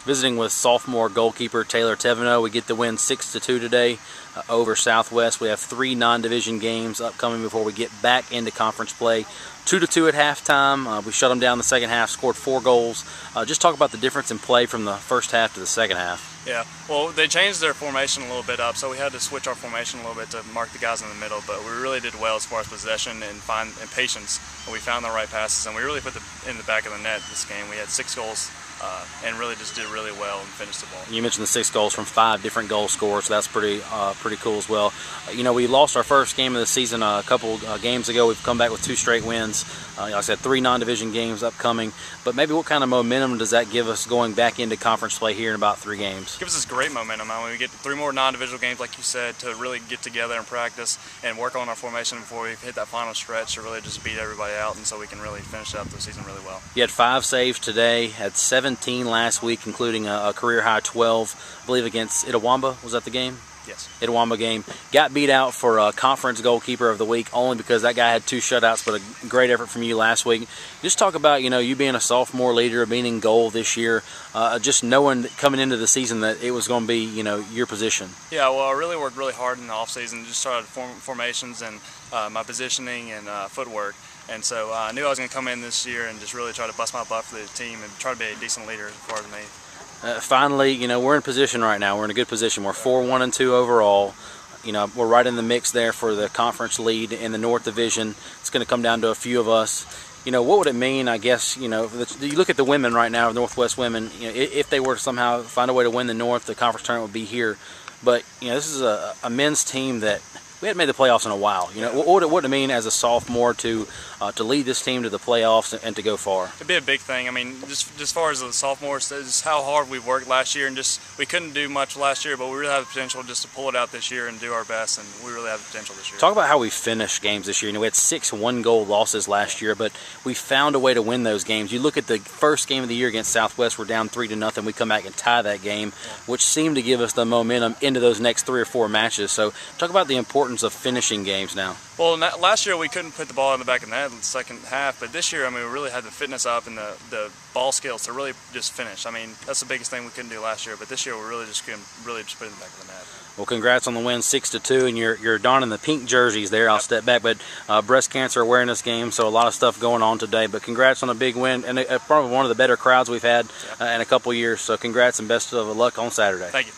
visiting with sophomore goalkeeper Taylor Thevenot. We get the win 6-2 today over Southwest. We have 3 non-division games upcoming before we get back into conference play. 2-2 at halftime. We shut them down the second half, scored 4 goals. Just talk about the difference in play from the first half to the second half. Yeah, well, they changed their formation a little bit up, so we had to switch our formation a little bit to mark the guys in the middle, but we really did well as far as possession and patience, and we found the right passes, and we really put in the back of the net this game. We had 6 goals and really just did really well and finished the ball. You mentioned the 6 goals from 5 different goal scorers, so that's pretty cool as well. You know, we lost our first game of the season a couple games ago. We've come back with 2 straight wins. Like I said, 3 non-division games upcoming, but maybe what kind of momentum does that give us going back into conference play here in about 3 games? It gives us great momentum. I mean, we get 3 more non-divisional games, like you said, to really get together and practice and work on our formation before we hit that final stretch to really just beat everybody out, and so we can really finish out the season really well. You had 5 saves today, had 17 last week, including a career-high 12, I believe, against Itawamba. Was that the game? Yes. Itawamba game. Got beat out for conference goalkeeper of the week only because that guy had 2 shutouts, but a great effort from you last week. Just talk about, you know, you being a sophomore leader, being in goal this year, just knowing coming into the season that it was going to be, you know, your position. Yeah, well, I really worked really hard in the offseason, just started formations and my positioning and footwork. And so I knew I was going to come in this year and just really try to bust my butt for the team and try to be a decent leader as far as me. Finally, you know, we're in position right now. We're in a good position. We're 4-1-2 overall. You know, we're right in the mix there for the conference lead in the North Division. It's going to come down to a few of us. You know, what would it mean, I guess, you know, you look at the women right now, Northwest women, you know, if they were to somehow find a way to win the North, the conference tournament would be here. But, you know, this is a men's team that we hadn't made the playoffs in a while. You know, what would it mean as a sophomore to lead this team to the playoffs and to go far? It'd be a big thing. I mean, just as far as the sophomores, just how hard we worked last year, and just we couldn't do much last year, but we really have the potential just to pull it out this year and do our best, and we really have the potential this year. Talk about how we finished games this year. You know, we had 6 one-goal losses last year, but we found a way to win those games. You look at the first game of the year against Southwest, we're down 3-0. We come back and tie that game, which seemed to give us the momentum into those next 3 or 4 matches. So talk about the importance of finishing games now. Well, last year we couldn't put the ball in the back of the net in the second half, but this year, I mean, we really had the fitness up and the ball skills to really just finish. I mean, that's the biggest thing we couldn't do last year, but this year we really just couldn't put it in the back of the net. Well, congrats on the win, 6-2, and you're donning the pink jerseys there. I'll step back, but breast cancer awareness game, so a lot of stuff going on today. But congrats on a big win, and probably one of the better crowds we've had in a couple years. So congrats and best of luck on Saturday. Thank you.